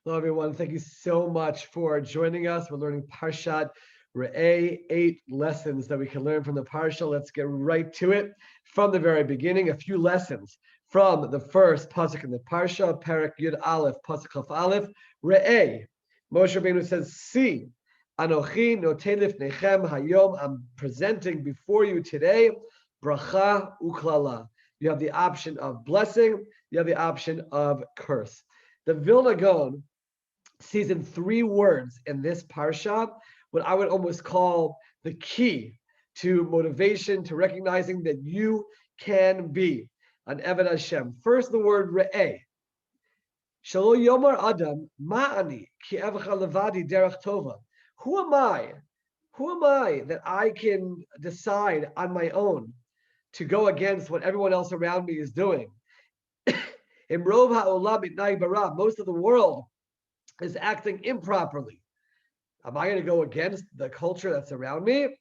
Hello, everyone. Thank you so much for joining us. We're learning Parshat Re'ei, 8 lessons that we can learn from the Parsha. Let's get right to it. From the very beginning, a few lessons from the first pasuk in the Parsha, Perek Yud Aleph, pasuk Chaf Aleph, Re'ei. Moshe Rabbeinu says, "See, Anochi notei lifnechem hayom." I'm presenting before you today, Bracha uklala. You have the option of blessing. You have the option of curse. The Vilna Gaon sees in 3 words in this parsha what I would almost call the key to motivation, to recognizing that you can be an Eved Hashem. First, the word Re'ei. Shelo yomar adam ma'ani ki evcha levadi derech tova. Who am I? Who am I that I can decide on my own to go against what everyone else around me is doing? Imrov ha'olam itnai bara. Most of the world is acting improperly. Am I going to go against the culture that's around me?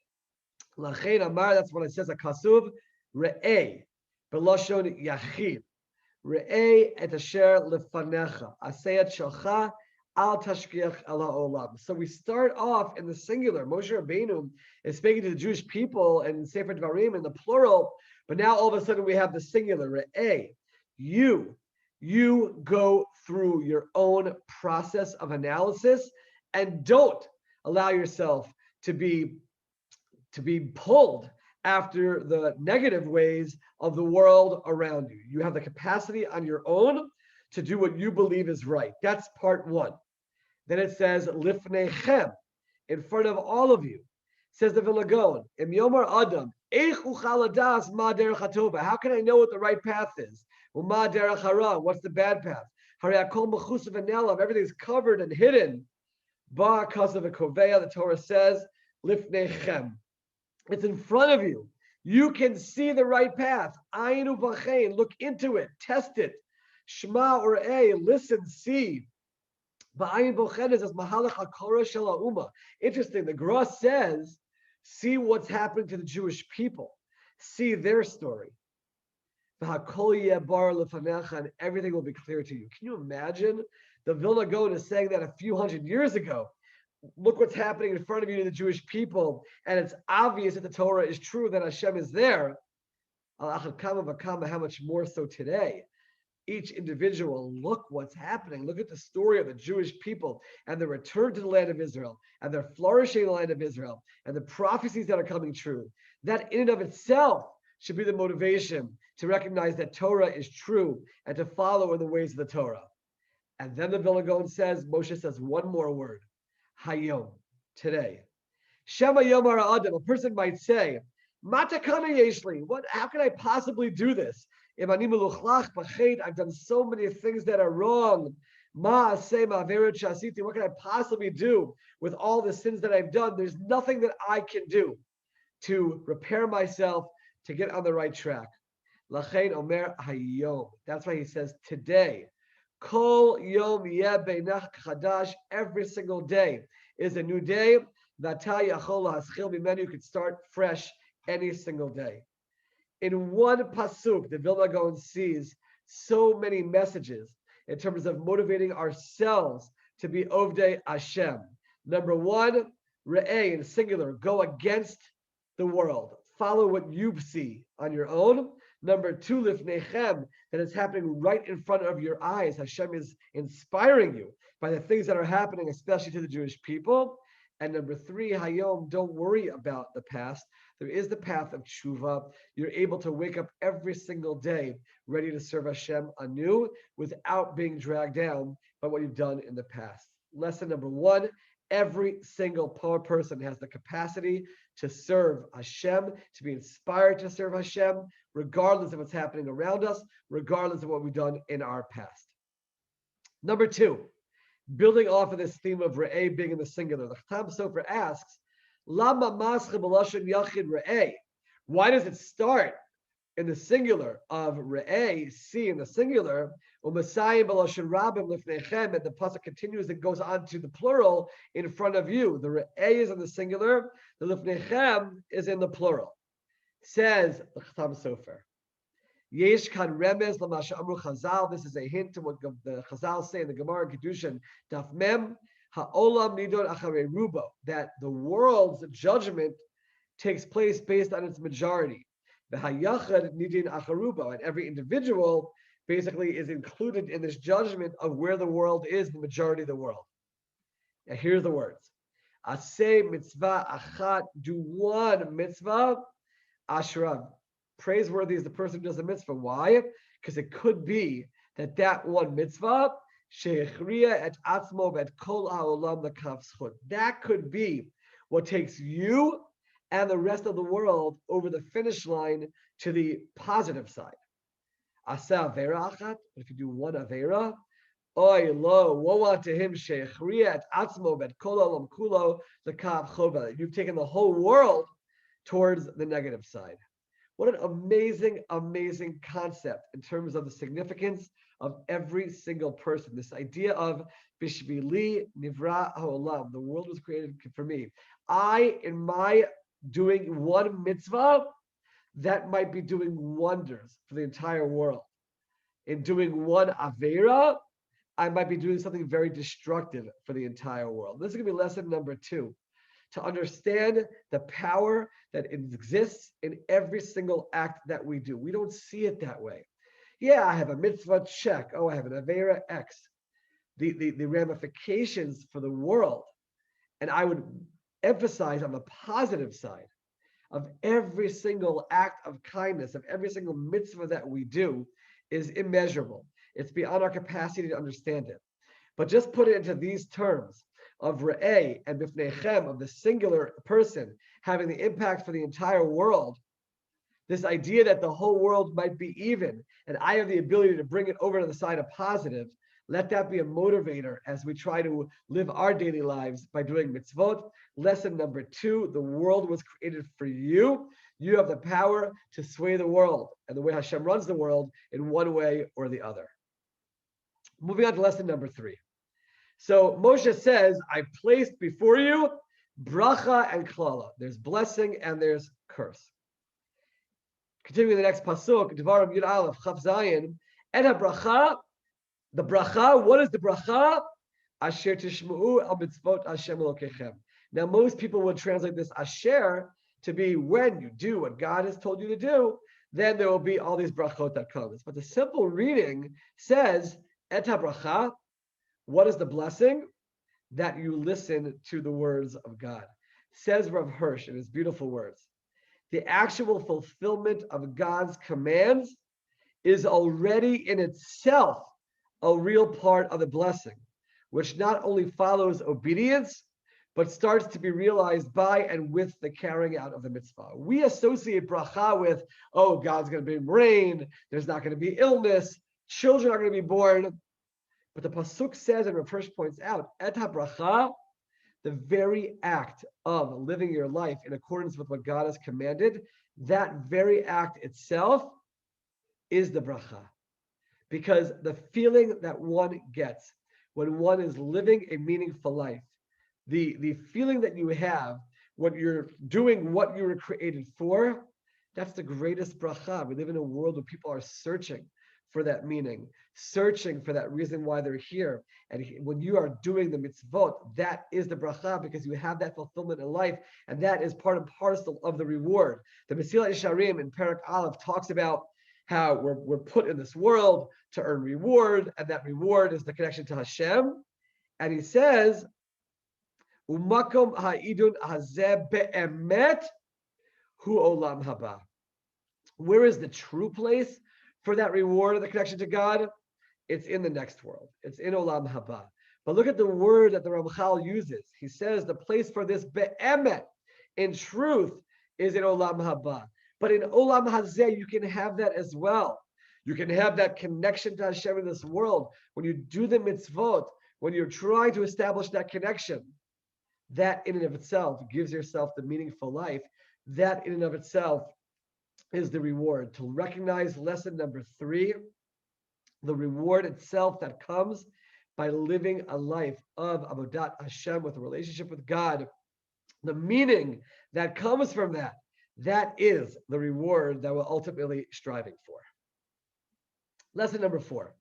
Lachein amar, that's what it says, a kasuv, re'ei, b'lashon yachid. Re'ei et asher lefanecha, aseyat shalcha, al tashkiach el ha'olam. So we start off in the singular. Moshe Rabbeinu is speaking to the Jewish people in Sefer DVaram in the plural, but now all of a sudden we have the singular, re'ei. You go through your own process of analysis and don't allow yourself to be pulled after the negative ways of the world around you. You have the capacity on your own to do what you believe is right. That's part 1. Then it says, Lifnechem, in front of all of you. Says the Vilna Gaon, Im Yomar Adam, Eich uchal hadas ma derech hatova. How can I know what the right path is? Uma derech hara, what's the bad path? Harei hakol mechus v'nelav, everything's covered and hidden. Ba kasav v'koveya, the Torah says, Lifnechem. It's in front of you. You can see the right path. Ayin u'vachein, look into it, test it. Shema or a, listen, see. Ba'ayin bochen is as mahalach hakora shel ha'uma. Interesting, the Gra says, see what's happening to the Jewish people. See their story. And everything will be clear to you. Can you imagine? The Vilna Gaon is saying that a few hundred years ago. Look what's happening in front of you to the Jewish people, and it's obvious that the Torah is true, that Hashem is there. How much more so today? Each individual, look what's happening. Look at the story of the Jewish people and the return to the land of Israel and their flourishing in the land of Israel and the prophecies that are coming true. That in and of itself should be the motivation to recognize that Torah is true and to follow in the ways of the Torah. And then the Vilna Gaon says, Moshe says one more word, Hayom, today. Shema Yomar Adam, a person might say, Matakana Yeshli, how can I possibly do this? I've done so many things that are wrong. What can I possibly do with all the sins that I've done? There's nothing that I can do to repair myself, to get on the right track. Lachein Omer Hayom. That's why he says today. Kol Yom Yeh Beinach Chadash. Every single day is a new day. You could start fresh any single day. In one pasuk, the Vilna Gaon sees so many messages in terms of motivating ourselves to be Ovdei Hashem. Number 1, Re'ei, in singular, go against the world. Follow what you see on your own. Number 2, Lifnechem, that is happening right in front of your eyes. Hashem is inspiring you by the things that are happening, especially to the Jewish people. And number 3, Hayom, don't worry about the past. There is the path of tshuva. You're able to wake up every single day ready to serve Hashem anew without being dragged down by what you've done in the past. Lesson number 1, every single person has the capacity to serve Hashem, to be inspired to serve Hashem, regardless of what's happening around us, regardless of what we've done in our past. Number 2, building off of this theme of Re'ei being in the singular, the Chatam Sofer asks, Lama mascha b'lashon yachid Re'ei? Why does it start in the singular of Re'ei, see in the singular, u'masayim b'lashon rabim lifnechem, and the pasuk continues and goes on to the plural in front of you. The Re'ei is in the singular, the lifnechem is in the plural. Says the Chatam Sofer, Yesh kan remez lamasha amru Chazal. This is a hint to what the Chazal say in the Gemara in Kedushin Daf Mem. Ha'olam nidon acharei rubo. That the world's judgment takes place based on its majority. The hayachad nidin acharubo, and every individual basically is included in this judgment of where the world is, the majority of the world. Now here's the words. Aseh mitzvah achat, do one mitzvah, ashrav. Praiseworthy is the person who does the mitzvah. Why? Because it could be that one mitzvah, sheichriya et atzmo et kol ha'olam l'kav zchut. That could be what takes you and the rest of the world over the finish line to the positive side. Asa avera achat, but if you do one avera, oy lo, woe unto him sheichriya et atzmo et kol ha'olam kulo l'kav chova. You've taken the whole world towards the negative side. What an amazing, amazing concept in terms of the significance of every single person. This idea of Bishvili Nivra Ha'olam, the world was created for me. In my doing one mitzvah, that might be doing wonders for the entire world. In doing one Avera, I might be doing something very destructive for the entire world. This is going to be lesson number 2. To understand the power that exists in every single act that we do. We don't see it that way. Yeah, I have a mitzvah, check. Oh, I have an Avera X. The ramifications for the world, and I would emphasize on the positive side of every single act of kindness, of every single mitzvah that we do, is immeasurable. It's beyond our capacity to understand it. But just put it into these terms of Re'ei and Bifnechem, of the singular person having the impact for the entire world, this idea that the whole world might be even, and I have the ability to bring it over to the side of positive, let that be a motivator as we try to live our daily lives by doing mitzvot. Lesson number 2, the world was created for you. You have the power to sway the world, and the way Hashem runs the world in one way or the other. Moving on to lesson number 3. So Moshe says, I placed before you bracha and klala. There's blessing and there's curse. Continuing the next pasuk, DVaram Yud Aleph Chaf Zayin, et bracha. The bracha, what is the bracha? Asher tishma'u al mitzvot Hashem Elokechem. Now most people would translate this asher to be when you do what God has told you to do, then there will be all these brachot that comes. But the simple reading says, et bracha. What is the blessing? That you listen to the words of God. Says Rav Hirsch in his beautiful words. The actual fulfillment of God's commands is already in itself a real part of the blessing, which not only follows obedience, but starts to be realized by and with the carrying out of the mitzvah. We associate bracha with, oh, God's going to bring rain, there's not going to be illness, children are going to be born. But the pasuk says, and Rav Hirsch points out, et bracha, the very act of living your life in accordance with what God has commanded, that very act itself is the bracha. Because the feeling that one gets when one is living a meaningful life, the feeling that you have when you're doing what you were created for, that's the greatest bracha. We live in a world where people are searching for that meaning, searching for that reason why they're here. And when you are doing the mitzvot, that is the bracha, because you have that fulfillment in life, and that is part and parcel of the reward. The Mesilat Yesharim in Perek Aleph talks about how we're put in this world to earn reward, and that reward is the connection to Hashem. And he says, Umakom ha'idun hazeh be'emet hu olam haba. Where is the true place for that reward of the connection to God? It's in the next world. It's in olam haba. But look at the word that the Ramchal uses. He says the place for this be'emet, in truth, is in olam haba. But in olam hazeh, you can have that as well. You can have that connection to Hashem in this world. When you do the mitzvot, when you're trying to establish that connection, that in and of itself gives yourself the meaningful life. That in and of itself is the reward. To recognize lesson number 3, the reward itself that comes by living a life of avodat Hashem, with a relationship with God, the meaning that comes from that, that is the reward that we're ultimately striving for. Lesson number 4.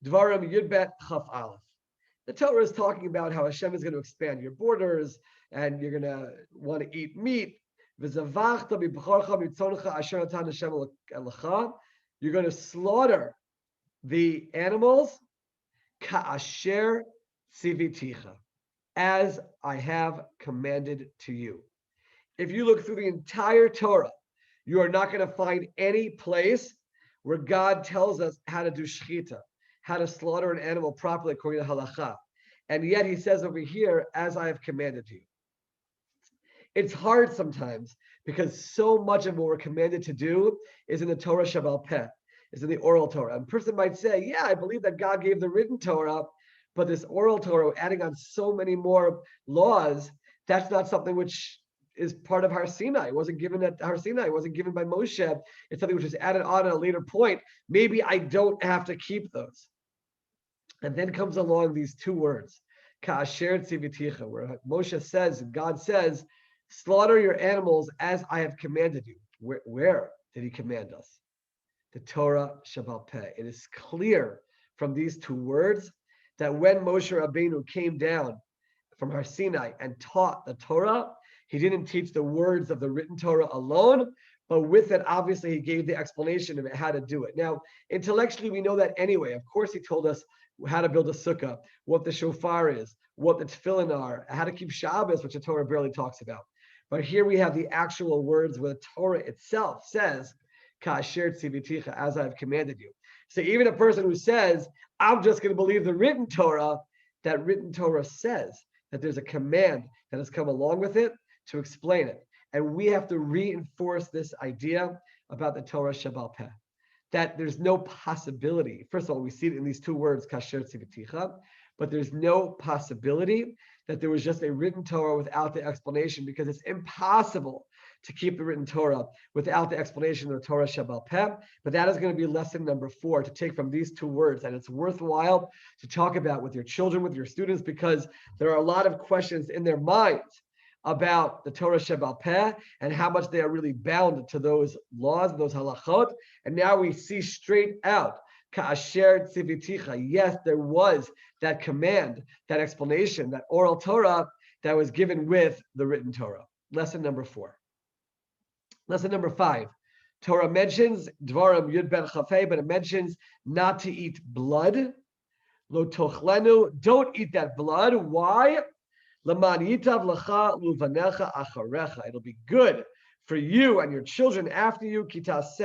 DVaram Yudbet Chaf Aleph. The Torah is talking about how Hashem is going to expand your borders and you're going to want to eat meat. You're going to slaughter the animals ka'asher tziviticha, as I have commanded to you. If you look through the entire Torah, you are not going to find any place where God tells us how to do shechita, how to slaughter an animal properly according to halacha. And yet he says over here, as I have commanded you. It's hard sometimes because so much of what we're commanded to do is in the Torah Shabbat Peh, is in the oral Torah. And a person might say, yeah, I believe that God gave the written Torah, but this oral Torah, adding on so many more laws, that's not something which is part of Har Sinai. It wasn't given at Har Sinai. It wasn't given by Moshe. It's something which is added on at a later point. Maybe I don't have to keep those. And then comes along these two words, Ka'asher tziviticha, where Moshe says, God says, slaughter your animals as I have commanded you. Where did he command us? The Torah Shabbat Peh. It is clear from these two words that when Moshe Rabbeinu came down from Har Sinai and taught the Torah, he didn't teach the words of the written Torah alone, but with it, obviously, he gave the explanation of how to do it. Now, intellectually, we know that anyway. Of course, he told us how to build a sukkah, what the shofar is, what the tefillin are, how to keep Shabbos, which the Torah barely talks about. But here we have the actual words where the Torah itself says, Ka'asher tziviticha, as I have commanded you. So even a person who says, I'm just going to believe the written Torah, that written Torah says that there's a command that has come along with it to explain it. And we have to reinforce this idea about the Torah Shabbat Peh, that there's no possibility. First of all, we see it in these two words, Kasher Tziviticha, but there's no possibility that there was just a written Torah without the explanation, because it's impossible to keep the written Torah without the explanation of the Torah Shabbat Peh. But that is going to be lesson number 4, to take from these two words. And it's worthwhile to talk about with your children, with your students, because there are a lot of questions in their minds about the Torah Shabbat Peh and how much they are really bound to those laws, those halachot. And now we see straight out, Ka'asher tziviticha. Yes, there was that command, that explanation, that oral Torah that was given with the written Torah. Lesson number 4. Lesson number 5. Torah mentions DVaram Yud Ben Chafei, but it mentions not to eat blood. Lo tochlenu, don't eat that blood. Why? It'll be good for you and your children after you, because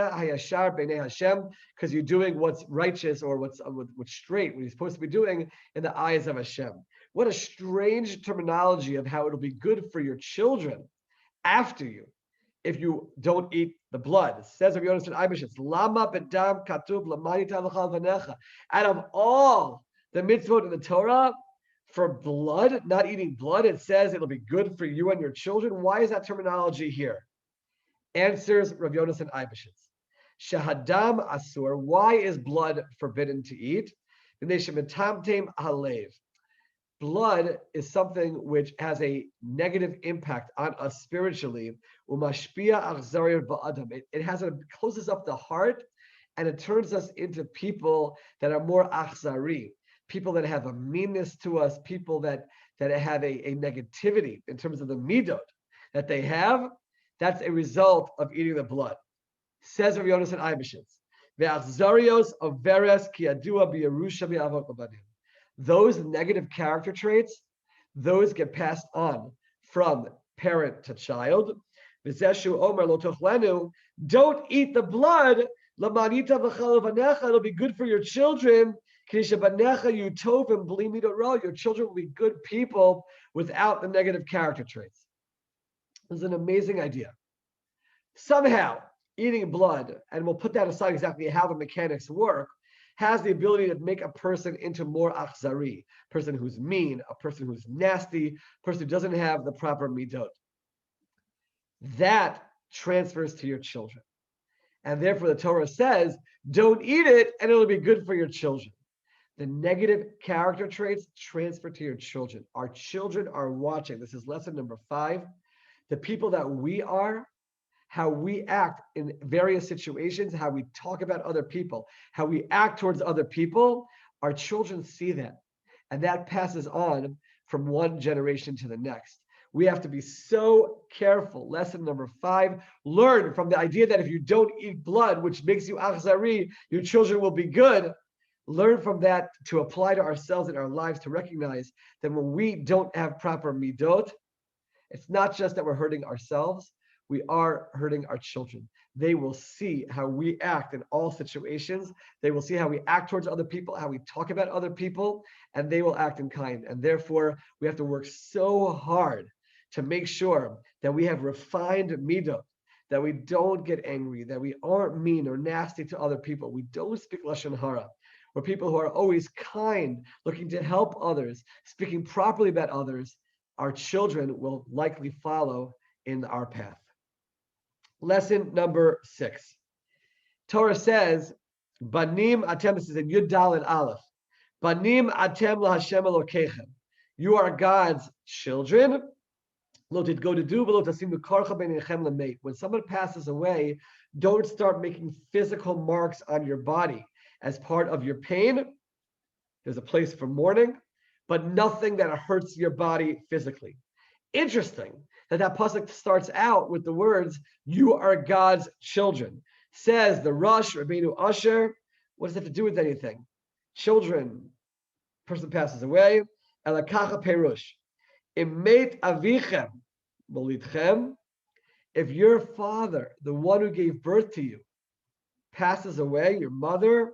you're doing what's righteous or what's straight, what you're supposed to be doing in the eyes of Hashem. What a strange terminology of how it'll be good for your children after you if you don't eat the blood. It says of Yonasan Ibishitz, Lama bedam katub lamanita l'chal v'necha. Out of all the mitzvot in the Torah, for blood, not eating blood, it says it'll be good for you and your children. Why is that terminology here? Answers Rav Yonasan Ibishitz. Shahadam asur. Why is blood forbidden to eat? Blood is something which has a negative impact on us spiritually. It closes up the heart, and it turns us into people that are more achzari, people that have a meanness to us, people that have a negativity in terms of the midot that they have. That's a result of eating the blood. Says Rav Yonasan Ibishitz, ve'achzarios averes ki yadua b'yerusha b'avot l'banim. Those negative character traits, those get passed on from parent to child. V'zeshu omer lo tochlenu, don't eat the blood. Lamanita v'chalav v'necha, it'll be good for your children. Your children will be good people without the negative character traits. This is an amazing idea. Somehow, eating blood, and we'll put that aside exactly how the mechanics work, has the ability to make a person into more achzari, a person who's mean, a person who's nasty, a person who doesn't have the proper midot. That transfers to your children. And therefore the Torah says, don't eat it, and it'll be good for your children. The negative character traits transfer to your children. Our children are watching. This is lesson number 5. The people that we are how we act in various situations, how we talk about other people, how we act towards other people, our children see that. And that passes on from one generation to the next. We have to be so careful. Lesson number 5, learn from the idea that if you don't eat blood, which makes you achzari, your children will be good. Learn from that to apply to ourselves in our lives, to recognize that when we don't have proper midot, it's not just that we're hurting ourselves, we are hurting our children. They will see how we act in all situations. They will see how we act towards other people, how we talk about other people, and they will act in kind. And therefore, we have to work so hard to make sure that we have refined midot, that we don't get angry, that we aren't mean or nasty to other people. We don't speak lashon hara. We're people who are always kind, looking to help others, speaking properly about others. Our children will likely follow in our path. Lesson number 6. Torah says, Banim atem, this is in Yud Daled Aleph. Banim atem laHashem Elokechem. You are God's children. When someone passes away, don't start making physical marks on your body as part of your pain. There's a place for mourning, but nothing that hurts your body physically. Interesting that pasuk starts out with the words, you are God's children. Says the Rosh, Rabbeinu Asher, what does that have to do with anything? Children, person passes away, elakacha perush. Imet avichem molidchem. If your father, the one who gave birth to you, passes away, your mother,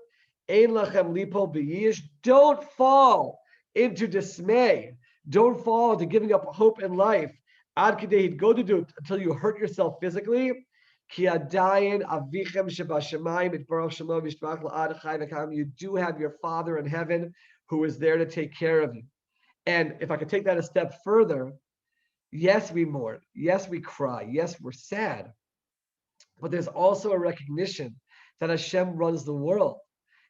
ein lachem lipo b'yish, don't fall into dismay. Don't fall into giving up hope in life. Ad kedei go to do it until you hurt yourself physically. Ki adayin avichem shebashamayim itbarach shemo v'yishbach la'ad chai v'kam. You do have your Father in heaven who is there to take care of you. And if I could take that a step further, yes, we mourn. Yes, we cry. Yes, we're sad. But there's also a recognition that Hashem runs the world.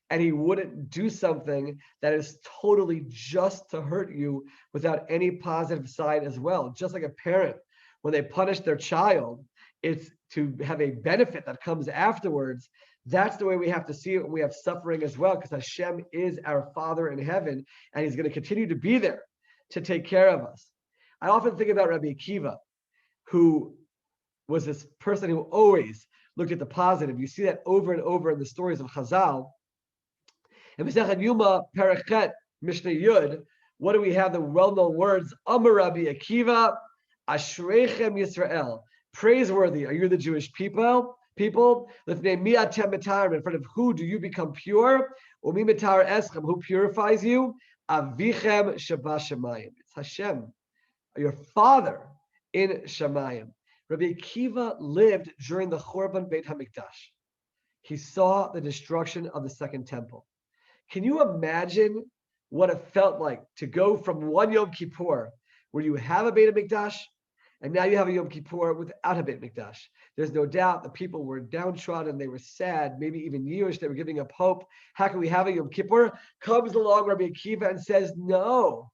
And he wouldn't do something that is totally just to hurt you without any positive side as well. Just like a parent, when they punish their child, it's to have a benefit that comes afterwards. That's the way we have to see it when we have suffering as well, because Hashem is our Father in heaven, and he's going to continue to be there to take care of us. I often think about Rabbi Akiva, who was this person who always looked at the positive. You see that over and over in the stories of Chazal. In Masechet Yuma, Perachet, Mishnah Yud, what do we have? The well-known words, Amar Rabbi Akiva, Ashreichem Yisrael. Praiseworthy are you, the Jewish people. Lifnei mi atem mitarim, in front of who do you become pure? Umi mitar eschem, who purifies you? Avichem shabashamayim. It's Hashem, your Father in Shamayim. Rabbi Akiva lived during the Churban Beit HaMikdash. He saw the destruction of the Second Temple. Can you imagine what it felt like to go from one Yom Kippur where you have a Beit HaMikdash and now you have a Yom Kippur without a Beit HaMikdash? There's no doubt the people were downtrodden, they were sad, maybe even Yewish, they were giving up hope. How can we have a Yom Kippur? Comes along Rabbi Akiva and says, no.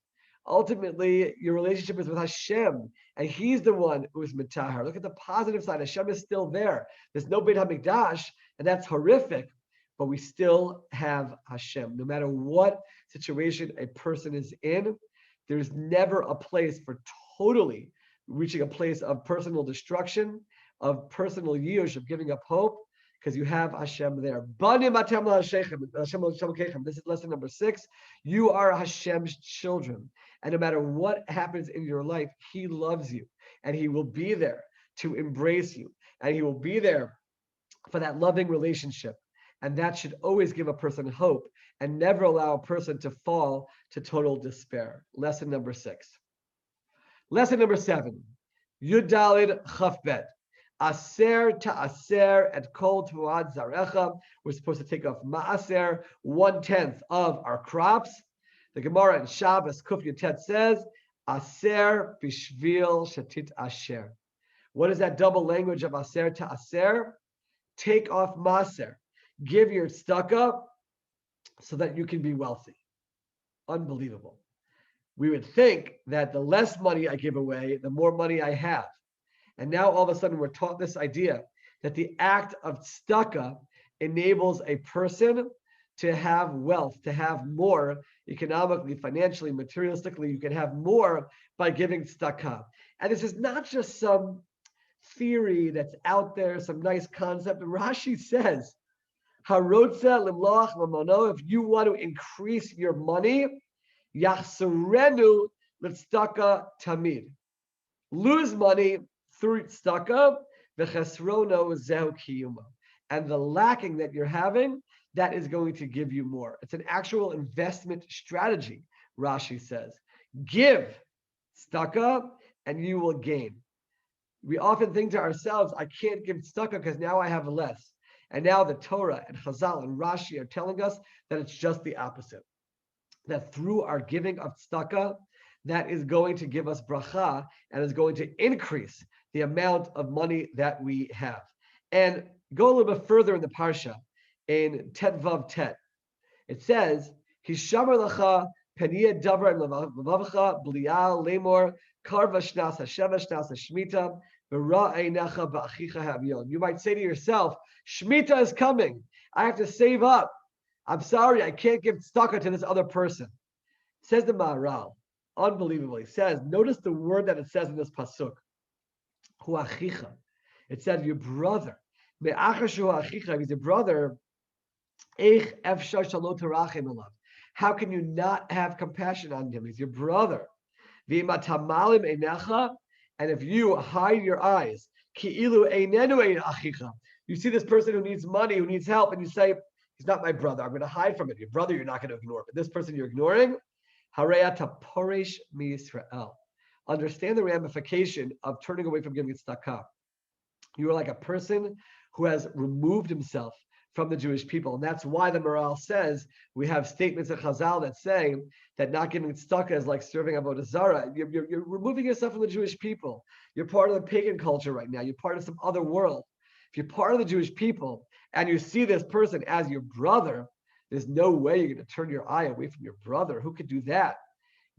Ultimately, your relationship is with Hashem, and he's the one who is mitahar. Look at the positive side. Hashem is still there. There's no Beit HaMikdash, and that's horrific, but we still have Hashem. No matter what situation a person is in, there's never a place for totally reaching a place of personal destruction, of personal yish, of giving up hope, because you have Hashem there. This is lesson number 6. You are Hashem's children. And no matter what happens in your life, he loves you. And he will be there to embrace you. And he will be there for that loving relationship. And that should always give a person hope and never allow a person to fall to total despair. Lesson number 6. Lesson number 7. Yud Daled Chafbet. Aser ta'aser et kol tuad zarecha. We're supposed to take off ma'aser, 1/10 of our crops. The Gemara in Shabbos Kuf Yutet says, Aser bishvil shatit asher. What is that double language of aser ta'aser? Take off ma'aser. Give your tzedakah so that you can be wealthy. Unbelievable. We would think that the less money I give away, the more money I have. And now all of a sudden we're taught this idea that the act of tzedakah enables a person to have wealth, to have more economically, financially, materialistically. You can have more by giving tzedakah. And this is not just some theory that's out there, some nice concept. Rashi says, Harotza limloach mamono, if you want to increase your money, yachsurenu l'tzedakah tamid. Lose money through tzedakah, v'chesrono zehu kiyuma. And the lacking that you're having, that is going to give you more. It's an actual investment strategy, Rashi says. Give tzedakah and you will gain. We often think to ourselves, I can't give tzedakah because now I have less. And now the Torah and Chazal and Rashi are telling us that it's just the opposite. That through our giving of tzedakah, that is going to give us bracha and is going to increase the amount of money that we have. And go a little bit further in the Parsha, in Tet Vav Tet. It says, Hishamar lacha peniyah davar levavacha b'lial lemor karva shnas hasheva shnas hashmita v'ra einecha ba'achicha havion. You might say to yourself, Shemitah is coming. I have to save up. I'm sorry, I can't give tzedakah to this other person. Says the Maharal, unbelievably, says, notice the word that it says in this pasuk, hu achicha. It said, your brother. Me'achar shu achicha, if he's a brother, eich efshar shalo terachem alav. How can you not have compassion on him? He's your brother. V'imatamalem einecha, and if you hide your eyes, ki'ilu einenu ein achicha. You see this person who needs money, who needs help, and you say, he's not my brother. I'm going to hide from it. Your brother, you're not going to ignore. But this person you're ignoring, harayata poresh mi Yisrael. Understand the ramification of turning away from giving tzedakah. You are like a person who has removed himself from the Jewish people. And that's why the Maharal says, we have statements of Chazal that say that not giving tzedakah is like serving Avodah Zarah. You're removing yourself from the Jewish people. You're part of the pagan culture right now. You're part of some other world. If you're part of the Jewish people and you see this person as your brother, there's no way you're going to turn your eye away from your brother. Who could do that?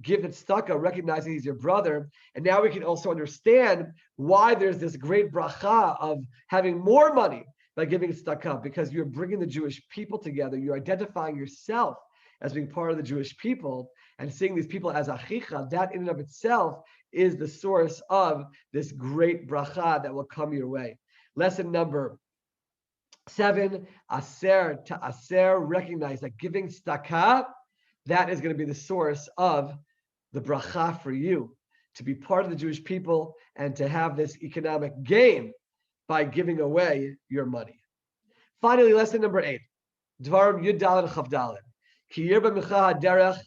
Give it tzedakah, recognizing he's your brother. And now we can also understand why there's this great bracha of having more money by giving tzedakah, because you're bringing the Jewish people together. You're identifying yourself as being part of the Jewish people and seeing these people as achicha. That in and of itself is the source of this great bracha that will come your way. Lesson number 7, aser to aser, recognize that giving tzedakah, that is going to be the source of the bracha for you, to be part of the Jewish people and to have this economic gain by giving away your money. Finally, lesson number 8, DVaram Yud Daled Chav Daled. Ki yirba micha haderech,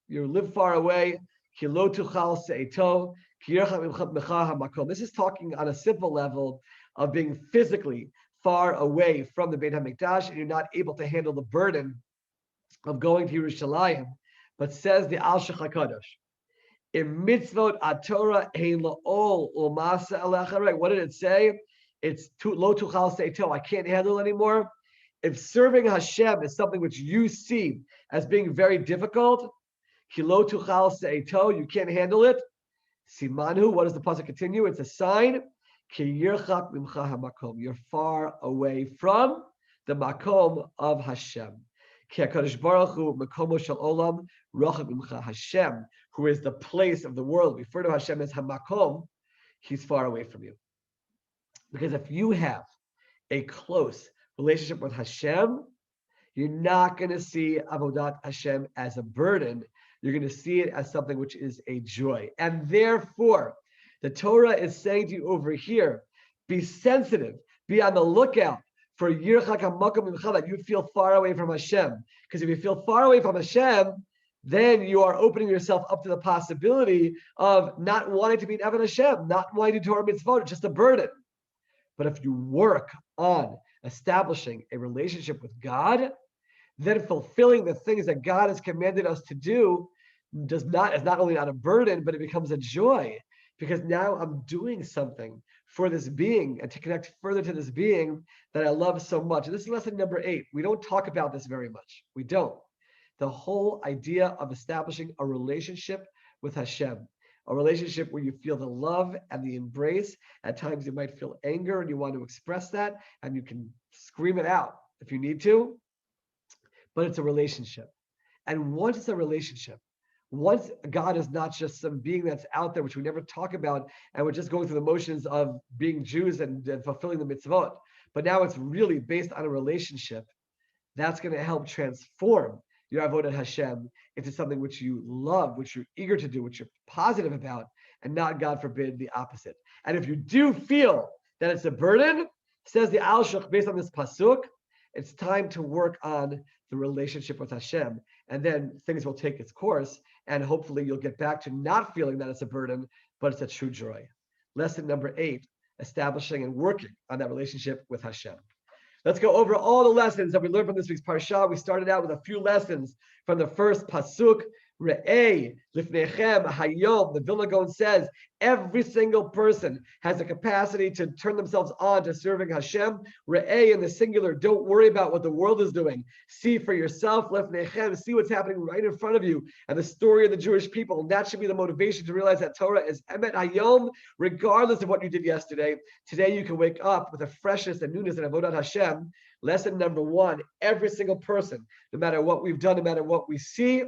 you live far away. Ki lo tuchal se'eto, ki yircha micha hamakom. This is talking on a simple level of being physically far away from the Beit HaMikdash, and you're not able to handle the burden of going to Yerushalayim. But says the Al Shech HaKadosh, in mitzvot atorah ein la'ol u'masa alecha. Right? What did it say? It's lo tuchal se'eto. I can't handle it anymore. If serving Hashem is something which you see as being very difficult, ki lo tuchal se'eto, you can't handle it. Simanu, what does the pasuk continue? It's a sign. Ki yirchak mimcha hamakom. You're far away from the makom of Hashem. Ki HaKadosh Baruch Hu makomo shel olam rachak mimcha. Hashem, who is the place of the world, refer to Hashem as hamakom. He's far away from you. Because if you have a close relationship with Hashem, you're not going to see Avodat Hashem as a burden. You're going to see it as something which is a joy. And therefore, the Torah is saying to you over here, be sensitive, be on the lookout for Yirchak HaMakom Mimcha, that you feel far away from Hashem. Because if you feel far away from Hashem, then you are opening yourself up to the possibility of not wanting to be an Eved Hashem, not wanting to do Torah mitzvot, just a burden. But if you work on establishing a relationship with God, then fulfilling the things that God has commanded us to do is not only not a burden, but it becomes a joy. Because now I'm doing something for this being and to connect further to this being that I love so much. And this is lesson number 8. We don't talk about this very much. We don't. The whole idea of establishing a relationship with Hashem, a relationship where you feel the love and the embrace. At times you might feel anger and you want to express that, and you can scream it out if you need to, but it's a relationship. And once it's a relationship, once God is not just some being that's out there, which we never talk about, and we're just going through the motions of being Jews and fulfilling the mitzvot, but now it's really based on a relationship, that's going to help transform your avodat Hashem into something which you love, which you're eager to do, which you're positive about, and not, God forbid, the opposite. And if you do feel that it's a burden, says the Al Shach, based on this pasuk, it's time to work on the relationship with Hashem, and then things will take its course, and hopefully you'll get back to not feeling that it's a burden, but it's a true joy. Lesson number 8, establishing and working on that relationship with Hashem. Let's go over all the lessons that we learned from this week's Parsha. We started out with a few lessons from the first pasuk, Re'ei, Lifnechem, Hayom. The Vilna Gaon says every single person has the capacity to turn themselves on to serving Hashem. Re'ei in the singular. Don't worry about what the world is doing. See for yourself, Lifnechem. See what's happening right in front of you and the story of the Jewish people. And that should be the motivation to realize that Torah is Emet Hayom, regardless of what you did yesterday. Today you can wake up with a freshness and newness and Avodat Hashem. Lesson number 1, every single person, no matter what we've done, no matter what we see,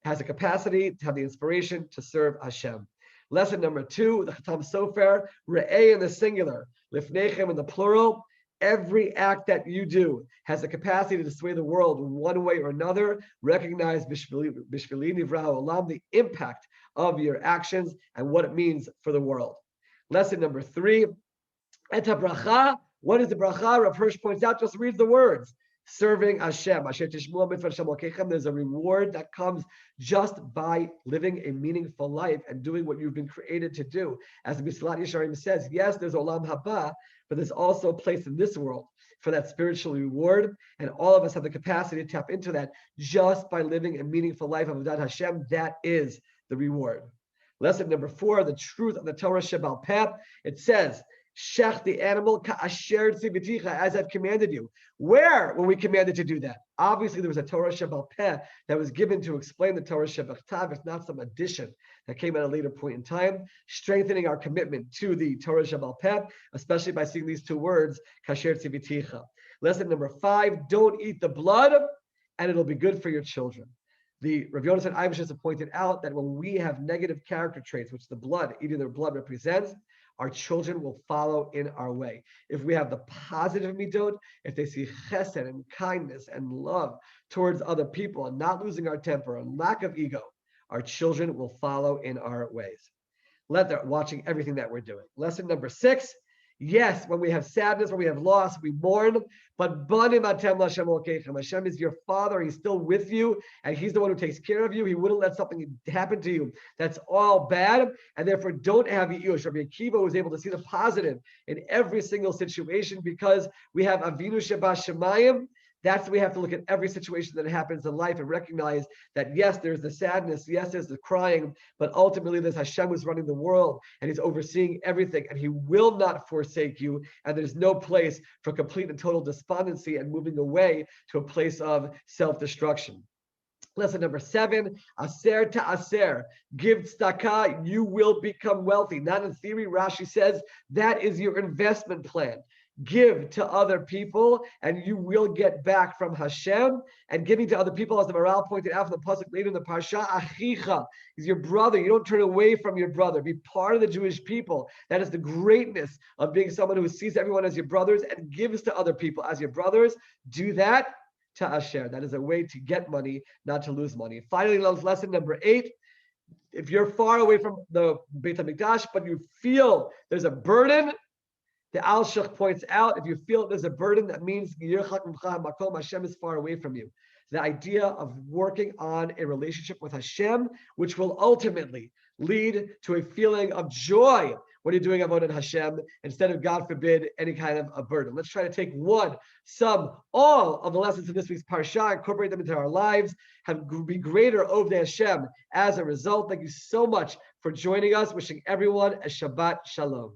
has a capacity to have the inspiration to serve Hashem. Lesson number 2, the Chatam Sofer, Re'ei in the singular, Lifnechem in the plural. Every act that you do has the capacity to sway the world one way or another. Recognize Bishvili Nivra Olam, the impact of your actions and what it means for the world. Lesson number 3, Eta Bracha. What is the Bracha? Rav Hirsch points out, just read the words. Serving Hashem. There's a reward that comes just by living a meaningful life and doing what you've been created to do. As the Misilat Yesharim says, yes, there's Olam Haba, but there's also a place in this world for that spiritual reward. And all of us have the capacity to tap into that just by living a meaningful life of Avodat Hashem. That is the reward. Lesson number 4, the truth of the Torah Shebal Peh. It says, Shech the animal, ka'asher tziviticha, as I've commanded you. Where were we commanded to do that? Obviously, there was a Torah Shebal Peh that was given to explain the Torah Shebachtav. It's not some addition that came at a later point in time, strengthening our commitment to the Torah Shebal Peh, especially by seeing these 2 words, kasher tziviticha. Lesson number 5, don't eat the blood, and it'll be good for your children. The Rav Yonasan Ivashis have pointed out that when we have negative character traits, which the blood, eating their blood represents, our children will follow in our way. If we have the positive midot, if they see chesed and kindness and love towards other people and not losing our temper and lack of ego, our children will follow in our ways. Watching everything that we're doing. Lesson number 6, yes, when we have sadness, when we have loss, we mourn, but Banim Atem L'Hashem Elokeichem. Hashem is your father. He's still with you, and he's the one who takes care of you. He wouldn't let something happen to you that's all bad, and therefore don't have Yush. Rabbi Akiva was able to see the positive in every single situation because we have Avinu Sheba Shemayim. That's the way we have to look at every situation that happens in life and recognize that, yes, there's the sadness, yes, there's the crying, but ultimately there's Hashem who's running the world and he's overseeing everything and he will not forsake you. And there's no place for complete and total despondency and moving away to a place of self-destruction. Lesson number 7, aser to aser, give tzedakah, you will become wealthy. Not in theory, Rashi says that is your investment plan. Give to other people and you will get back from Hashem. And giving to other people, as the Maral pointed out from the pasuk later in the Parsha, achicha is your brother. You don't turn away from your brother. Be part of the Jewish people. That is the greatness of being someone who sees everyone as your brothers and gives to other people as your brothers. Do that to Asher. That is a way to get money, not to lose money. Finally, lesson number 8. If you're far away from the Beit HaMikdash, but you feel there's a burden, the Al Shach points out, if you feel there's a burden, that means Hashem is far away from you. The idea of working on a relationship with Hashem, which will ultimately lead to a feeling of joy when you're doing Avodat Hashem, instead of, God forbid, any kind of a burden. Let's try to take all of the lessons in this week's Parsha, incorporate them into our lives, be greater Ovdei Hashem as a result. Thank you so much for joining us. Wishing everyone a Shabbat Shalom.